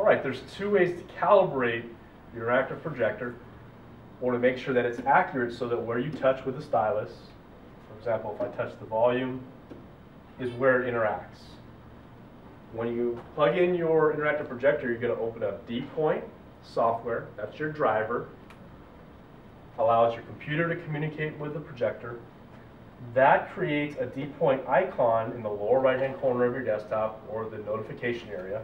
All right, there's two ways to calibrate your interactive projector or to make sure that it's accurate so that where you touch with the stylus, for example, if I touch the volume, is where it interacts. When you plug in your interactive projector, you're going to open up D-Point software. That's your driver. Allows your computer to communicate with the projector. That creates a D-Point icon in the lower right-hand corner of your desktop or the notification area.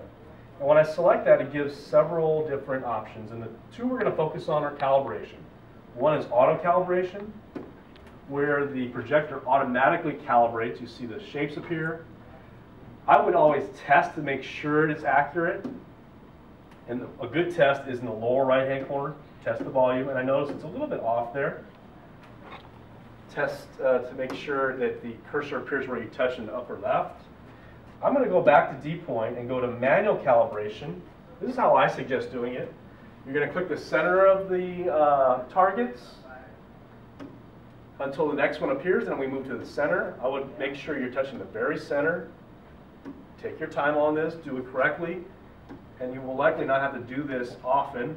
And when I select that, it gives several different options. And the two we're going to focus on are calibration. One is auto calibration, where the projector automatically calibrates. You see the shapes appear. I would always test to make sure it's accurate. And a good test is in the lower right-hand corner. Test the volume, and I notice it's a little bit off there. Test to make sure that the cursor appears where you touch in the upper left. I'm going to go back to D-Point and go to manual calibration. This is how I suggest doing it. You're going to click the center of the targets until the next one appears, and we move to the center. I would make sure you're touching the very center. Take your time on this, do it correctly, and you will likely not have to do this often.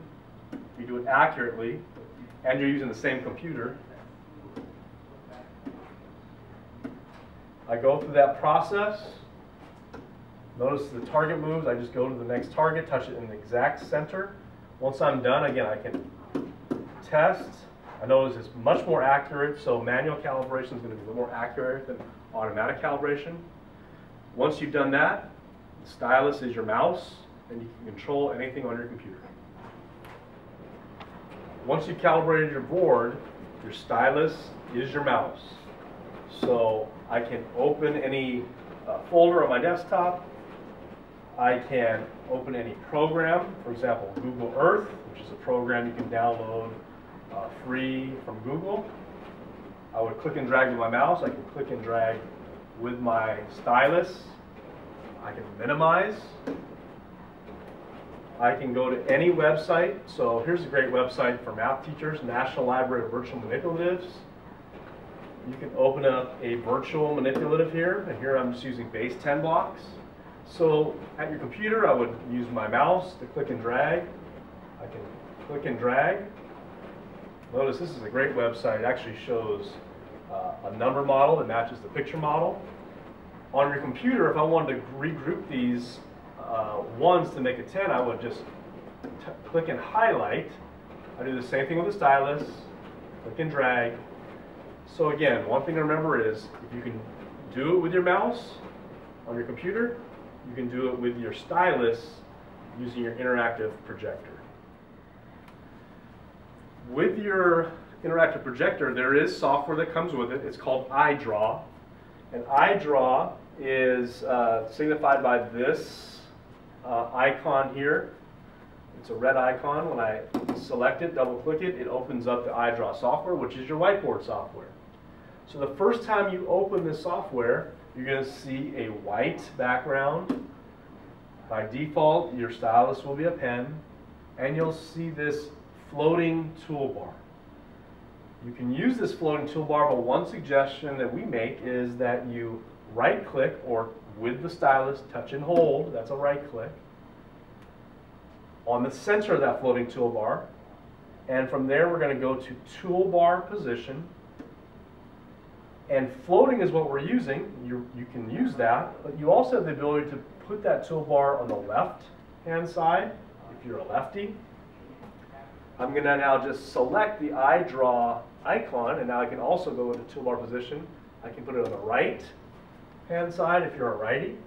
You do it accurately, and you're using the same computer. I go through that process. Notice the target moves. I just go to the next target, touch it in the exact center. Once I'm done, again, I can test. I notice it's much more accurate, so manual calibration is going to be a little more accurate than automatic calibration. Once you've done that, the stylus is your mouse, and you can control anything on your computer. Once you've calibrated your board, your stylus is your mouse. So I can open any folder on my desktop. I can open any program, for example, Google Earth, which is a program you can download free from Google. I would click and drag with my mouse. I can click and drag with my stylus. I can minimize. I can go to any website. So here's a great website for math teachers, National Library of Virtual Manipulatives. You can open up a virtual manipulative here, and here I'm just using base 10 blocks. So at your computer, I would use my mouse to click and drag. I can click and drag. Notice this is a great website. It actually shows a number model that matches the picture model. On your computer, if I wanted to regroup these ones to make a 10, I would just click and highlight. I do the same thing with the stylus, click and drag. So again, one thing to remember is if you can do it with your mouse on your computer, you can do it with your stylus using your interactive projector. With your interactive projector, there is software that comes with it. It's called iDraw. And iDraw is signified by this icon here. It's a red icon. When I select it, double click it, it opens up the iDraw software, which is your whiteboard software. So the first time you open this software, you're going to see a white background. By default, your stylus will be a pen, and you'll see this floating toolbar. You can use this floating toolbar, but one suggestion that we make is that you right-click, or with the stylus, touch and hold, that's a right-click, on the center of that floating toolbar, and from there we're going to go to toolbar position, and floating is what we're using. You can use that, but you also have the ability to put that toolbar on the left-hand side if you're a lefty. I'm going to now just select the iDraw icon, and now I can also go into toolbar position. I can put it on the right-hand side if you're a righty,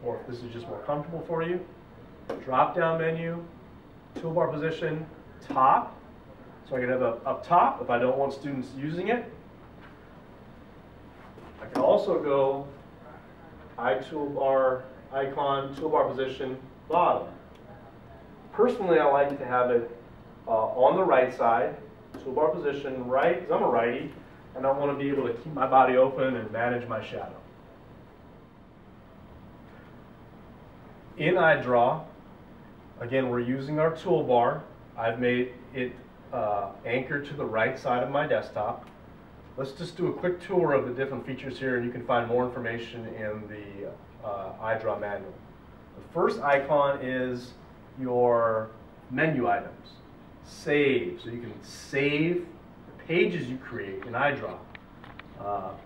or if this is just more comfortable for you. Drop-down menu, toolbar position, top. So I can have it up top if I don't want students using it. I can also go toolbar icon, toolbar position, bottom. Personally, I like to have it on the right side, toolbar position, right, because I'm a righty, and I want to be able to keep my body open and manage my shadow. In iDraw, again, we're using our toolbar. I've made it anchored to the right side of my desktop. Let's just do a quick tour of the different features here, and you can find more information in the iDraw manual. The first icon is your menu items. Save, so you can save the pages you create in iDraw.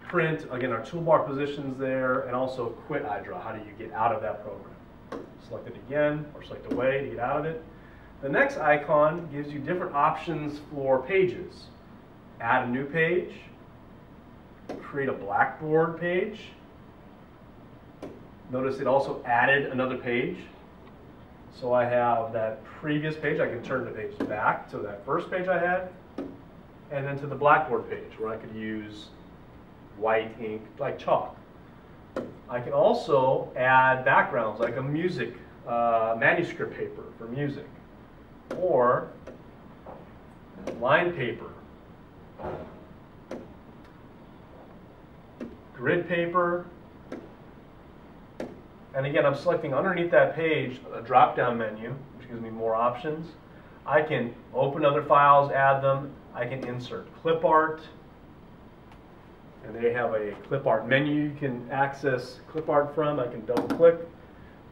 Print, again, our toolbar positions there, and also quit iDraw. How do you get out of that program? Select it again, or select away to get out of it. The next icon gives you different options for pages. Add a new page, create a Blackboard page. Notice it also added another page. So I have that previous page, I can turn the page back to that first page I had, and then to the Blackboard page where I could use white ink like chalk. I can also add backgrounds like a music, manuscript paper for music, or line paper, grid paper, and again I'm selecting underneath that page a drop-down menu which gives me more options. I can open other files, add them, I can insert clip art, and they have a clip art menu you can access clip art from. I can double click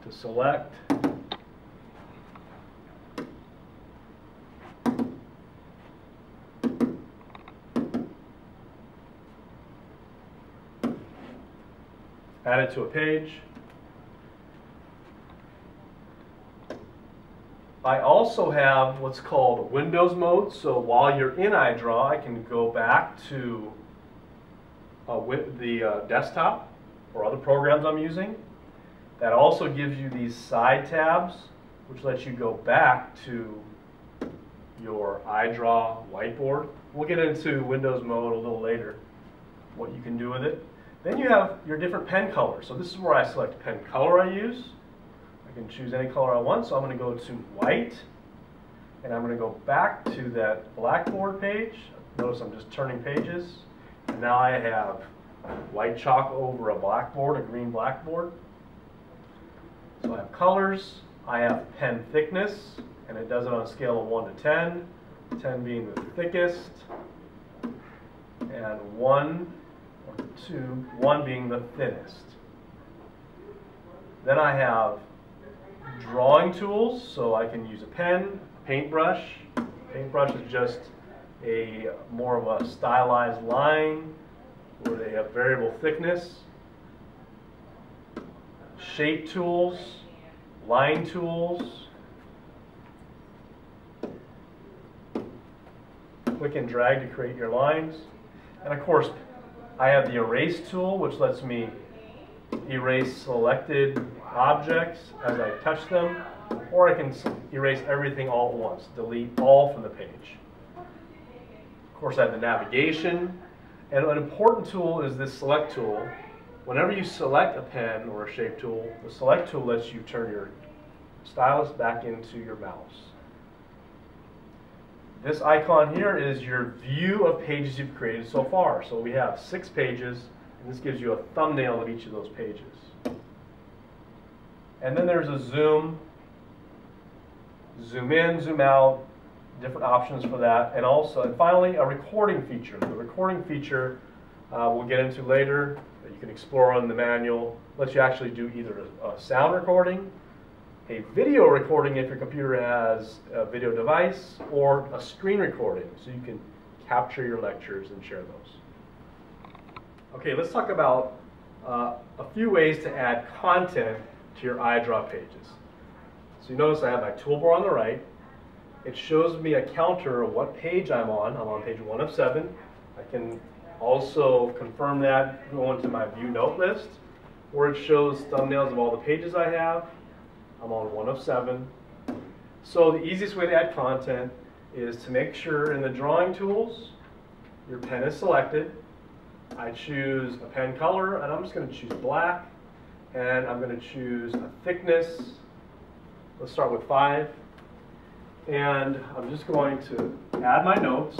to select. Add it to a page. I also have what's called Windows mode, so while you're in iDraw, I can go back to the desktop or other programs I'm using. That also gives you these side tabs, which lets you go back to your iDraw whiteboard. We'll get into Windows mode a little later, what you can do with it. Then you have your different pen colors. So this is where I select pen color I use. I can choose any color I want, so I'm going to go to white, and I'm going to go back to that Blackboard page. Notice I'm just turning pages, and now I have white chalk over a blackboard, a green blackboard. So I have colors, I have pen thickness, and it does it on a scale of 1 to 10, 10 being the thickest, and 1 or 2, 1 being the thinnest. Then I have drawing tools, so I can use a pen, a paintbrush. Paintbrush is just a more of a stylized line where they have variable thickness. Shape tools, line tools. Click and drag to create your lines. And of course, I have the erase tool, which lets me erase selected objects as I touch them, or I can erase everything all at once, delete all from the page. Of course, I have the navigation, and an important tool is this select tool. Whenever you select a pen or a shape tool, the select tool lets you turn your stylus back into your mouse. This icon here is your view of pages you've created so far. So we have 6 pages, and this gives you a thumbnail of each of those pages. And then there's a zoom in, zoom out, different options for that, and also, and finally, a recording feature. The recording feature we'll get into later, that you can explore on the manual, lets you actually do either a sound recording, a video recording if your computer has a video device, or a screen recording, so you can capture your lectures and share those. Okay, let's talk about a few ways to add content to your iDraw pages. So you notice I have my toolbar on the right. It shows me a counter of what page I'm on. I'm on page 1 of 7. I can also confirm that going to my view note list, where it shows thumbnails of all the pages I have. I'm on 1 of 7. So the easiest way to add content is to make sure in the drawing tools your pen is selected. I choose a pen color, and I'm just going to choose black, and I'm going to choose a thickness. Let's start with 5. And I'm just going to add my notes.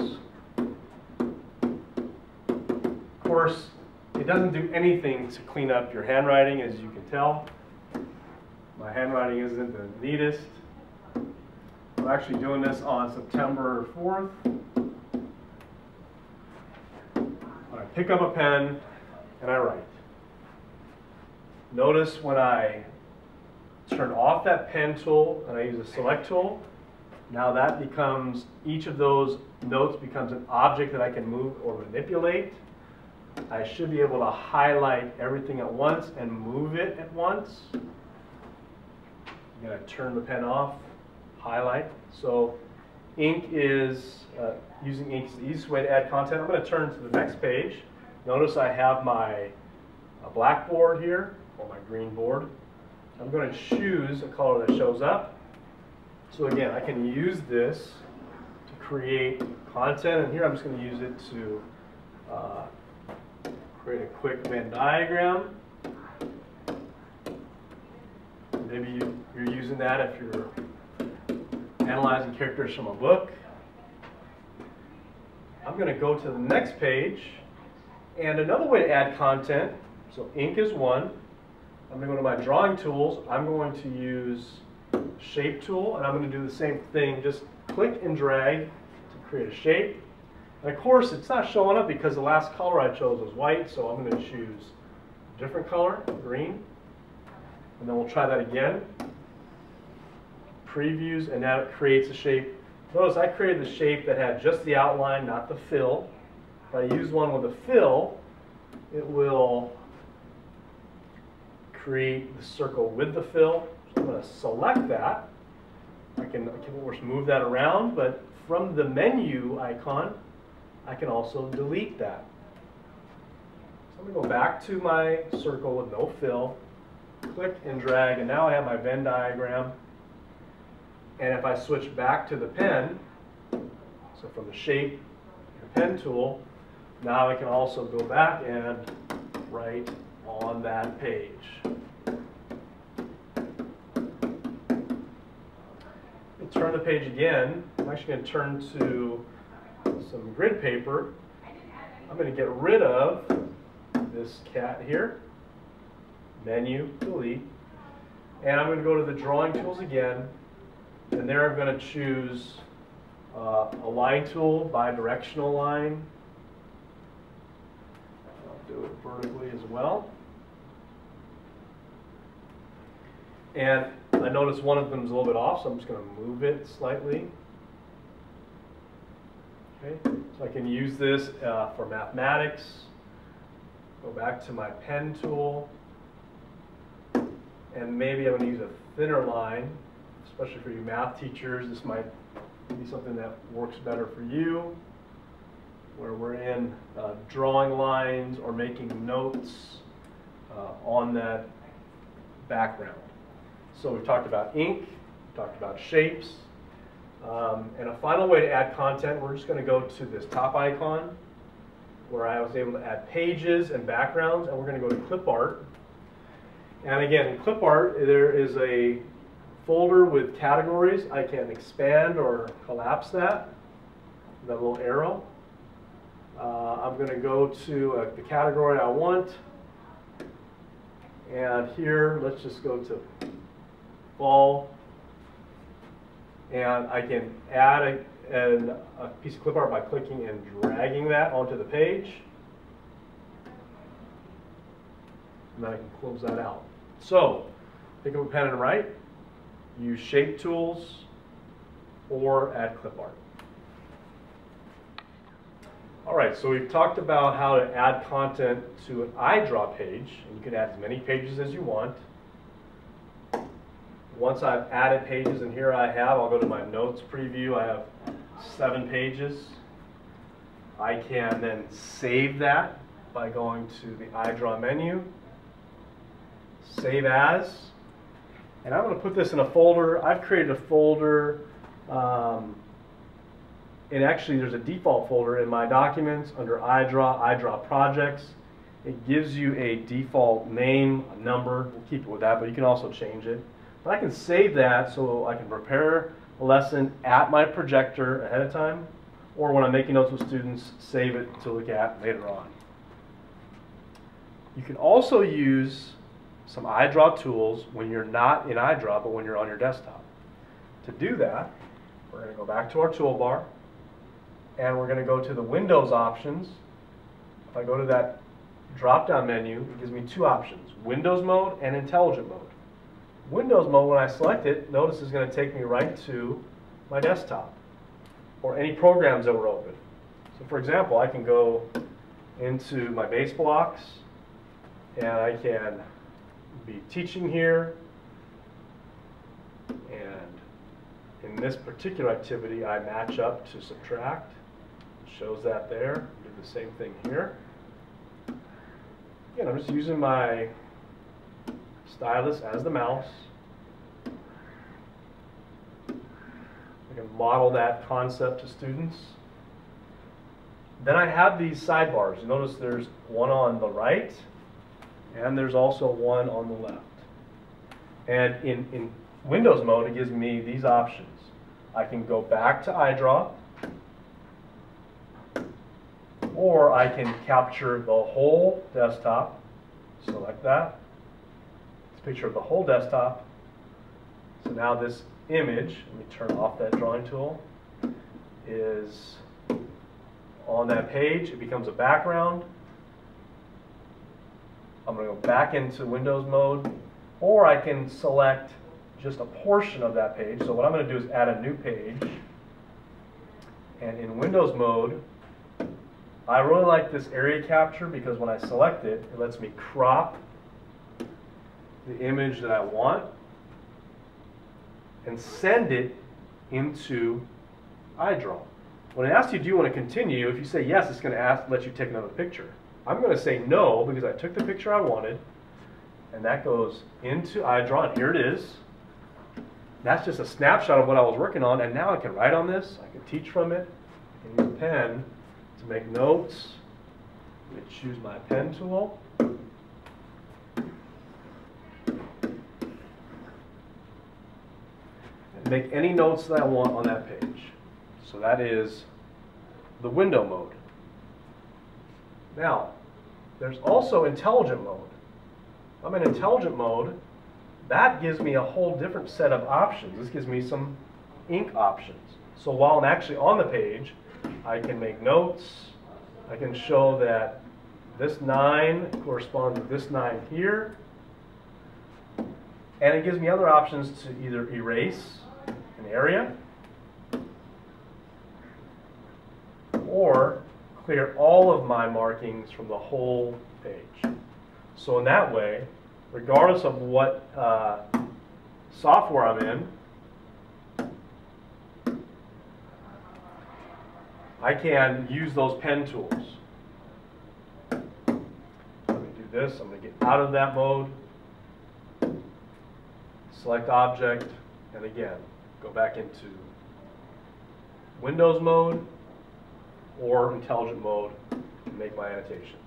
Of course, it doesn't do anything to clean up your handwriting, as you can tell. My handwriting isn't the neatest. I'm actually doing this on September 4th. I pick up a pen and I write. Notice when I turn off that pen tool and I use the select tool, now that becomes, each of those notes becomes an object that I can move or manipulate. I should be able to highlight everything at once and move it at once. I'm going to turn the pen off, highlight. So ink is, using ink is the easiest way to add content. I'm going to turn to the next page. Notice I have my blackboard here, or my green board. I'm going to choose a color that shows up. So again, I can use this to create content, and here I'm just going to use it to create a quick Venn diagram. Maybe you're using that if you're analyzing characters from a book. I'm going to go to the next page, and another way to add content, so ink is one. I'm going to go to my drawing tools. I'm going to use shape tool, and I'm going to do the same thing. Just click and drag to create a shape. And of course, it's not showing up because the last color I chose was white, so I'm going to choose a different color, green. And then we'll try that again. Previews, and now it creates a shape. Notice I created the shape that had just the outline, not the fill. If I use one with a fill, it will create the circle with the fill. So I'm going to select that. I can of course move that around, but from the menu icon, I can also delete that. So I'm going to go back to my circle with no fill, click and drag, and now I have my Venn diagram. And if I switch back to the pen, so from the shape, the pen tool, now I can also go back and write on that page. Turn the page again. I'm actually going to turn to some grid paper. I'm going to get rid of this cat here, menu, delete, and I'm going to go to the drawing tools again, and there I'm going to choose a line tool, bidirectional line. I'll do it vertically as well. And I notice one of them is a little bit off, so I'm just going to move it slightly. Okay, so I can use this for mathematics. Go back to my pen tool, and maybe I'm going to use a thinner line, especially for you math teachers. This might be something that works better for you, where we're in drawing lines or making notes on that background. So we've talked about ink, talked about shapes, and a final way to add content, we're just going to go to this top icon where I was able to add pages and backgrounds, and we're going to go to clip art. And again, in clip art, there is a folder with categories. I can expand or collapse that little arrow. I'm going to go to the category I want, and here, let's just go to fall, and I can add a piece of clip art by clicking and dragging that onto the page, and then I can close that out. So pick up a pen and write, use shape tools, or add clip art. All right, so we've talked about how to add content to an iDraw page, and you can add as many pages as you want. Once I've added pages, and here I have, I'll go to my notes preview, I have 7 pages. I can then save that by going to the iDraw menu, save as, and I'm going to put this in a folder. I've created a folder, and actually there's a default folder in my documents under iDraw projects. It gives you a default name, a number, we'll keep it with that, but you can also change it. But I can save that so I can prepare a lesson at my projector ahead of time, or when I'm making notes with students, save it to look at later on. You can also use some iDraw tools when you're not in iDraw, but when you're on your desktop. To do that, we're going to go back to our toolbar, and we're going to go to the Windows options. If I go to that drop-down menu, it gives me 2 options, Windows mode and Intelligent mode. Windows mode, when I select it, notice it's going to take me right to my desktop or any programs that were open. So for example, I can go into my base blocks and I can be teaching here, and in this particular activity I match up to subtract. It shows that there. Do the same thing here. Again, I'm just using my stylus as the mouse. I can model that concept to students. Then I have these sidebars. You notice there's one on the right and there's also one on the left. And in Windows mode, it gives me these options. I can go back to iDraw, or I can capture the whole desktop. Select that. It's a picture of the whole desktop. So now this image, let me turn off that drawing tool, is on that page. It becomes a background. I'm going to go back into Windows mode, or I can select just a portion of that page. So what I'm going to do is add a new page. And in Windows mode, I really like this area capture because when I select it, it lets me crop the image that I want and send it into iDraw. When it asks you, do you want to continue, if you say yes, it's going to let you take another picture. I'm going to say no because I took the picture I wanted, and that goes into iDraw, and here it is. That's just a snapshot of what I was working on, and now I can write on this, I can teach from it, I can use a pen to make notes. I'm going to choose my pen tool. And make any notes that I want on that page. So that is the window mode. Now, there's also intelligent mode. I'm in intelligent mode. That gives me a whole different set of options. This gives me some ink options. So while I'm actually on the page, I can make notes. I can show that this 9 corresponds with this 9 here. And it gives me other options to either erase an area or clear all of my markings from the whole page. So in that way, regardless of what software I'm in, I can use those pen tools. Let me do this. I'm going to get out of that mode, select object, and again, go back into Windows mode or intelligent mode and make my annotations.